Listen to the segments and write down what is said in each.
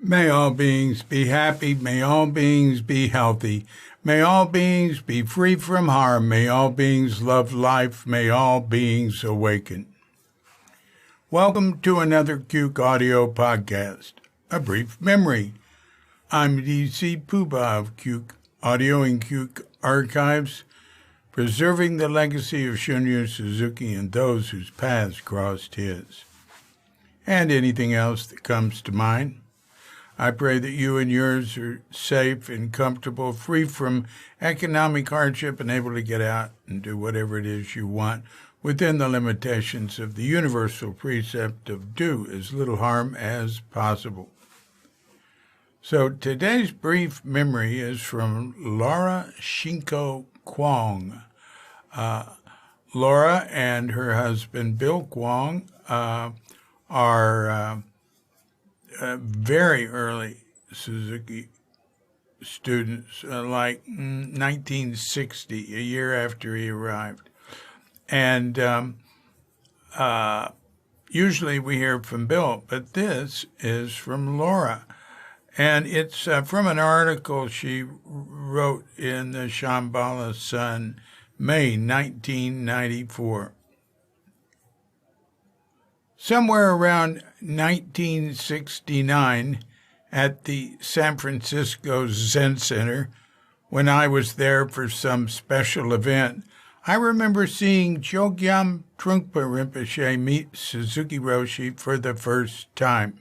May all beings be happy. May all beings be healthy. May all beings be free from harm. May all beings love life. May all beings awaken. Welcome to another Cuke Audio podcast, A Brief Memory. I'm D.C. Puba of Cuke Audio and Cuke Archives, preserving the legacy of Shunryu Suzuki and those whose paths crossed his, and anything else that comes to mind. I pray that you and yours are safe and comfortable, free from economic hardship, and able to get out and do whatever it is you want within the limitations of the universal precept of do as little harm as possible. So today's brief memory is from Laura Shinko Kwong. Laura and her husband Bill Kwong are very early Suzuki students, like 1960, a year after he arrived. And usually we hear from Bill, but this is from Laura. And it's from an article she wrote in the Shambhala Sun, May 1994. Somewhere around 1969, at the San Francisco Zen Center, when I was there for some special event, I remember seeing Suzuki Trungpa Rinpoche meet Suzuki Roshi for the first time.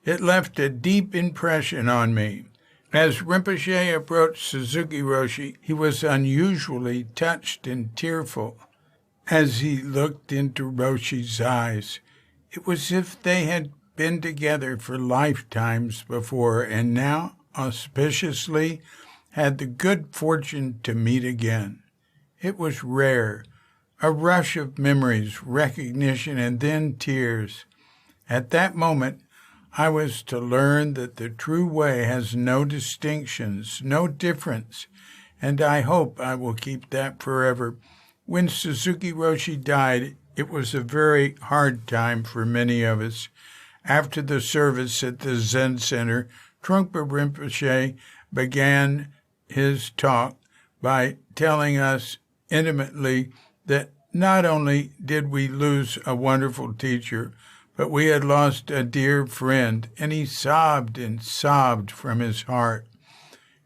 It left a deep impression on me. As Rinpoche approached Suzuki Roshi, he was unusually touched and tearful. As he looked into Roshi's eyes, it was as if they had been together for lifetimes before and now, auspiciously, had the good fortune to meet again. It was rare, a rush of memories, recognition, and then tears. At that moment, I was to learn that the true way has no distinctions, no difference, and I hope I will keep that forever. When Suzuki Roshi died, it was a very hard time for many of us. After the service at the Zen Center, Trungpa Rinpoche began his talk by telling us intimately that not only did we lose a wonderful teacher, but we had lost a dear friend, and he sobbed and sobbed from his heart.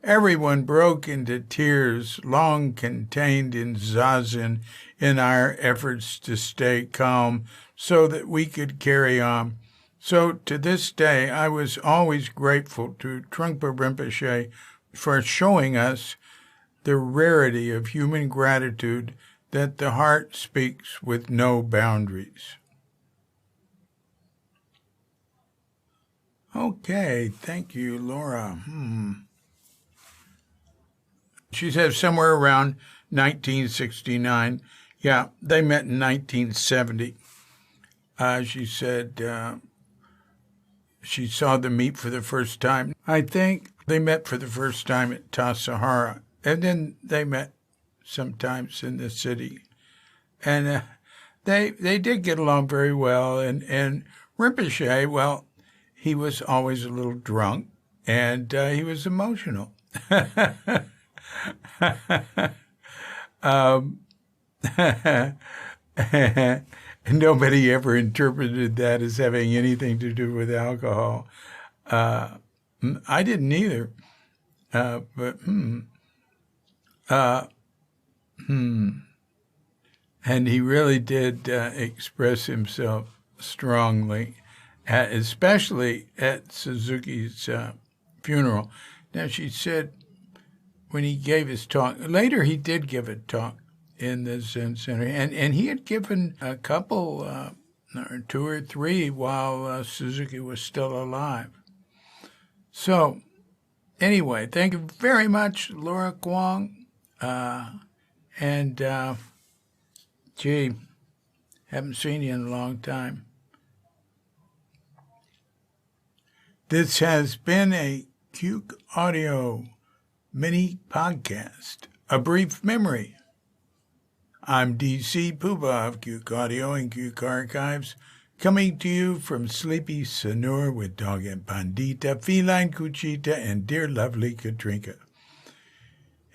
Everyone broke into tears, long contained in zazen, in our efforts to stay calm so that we could carry on. So to this day, I was always grateful to Trungpa Rinpoche for showing us the rarity of human gratitude, that the heart speaks with no boundaries. Okay, thank you, Laura. She says somewhere around 1969. Yeah, they met in 1970. She said she saw them meet for the first time. I think they met for the first time at Tassajara, and then they met sometimes in the city. And they did get along very well. And Rinpoche, well, he was always a little drunk, and he was emotional. Nobody ever interpreted that as having anything to do with alcohol. I didn't either. And he really did express himself strongly, especially at Suzuki's funeral. Now, she said, when he gave his talk, later he did give a talk in the Zen Center, and he had given a couple, or two or three, while Suzuki was still alive. So, anyway, thank you very much, Laura Kwong, and gee, haven't seen you in a long time. This has been a Cuke Audio mini podcast, A Brief Memory. I'm D.C. Puba of Cuke Audio and Cuke Archives, Coming to you from Sleepy Sonor with Dog and Pandita, Feline Cuchita, and dear lovely Katrinka.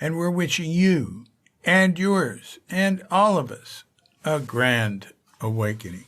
And we're wishing you and yours and all of us a grand awakening.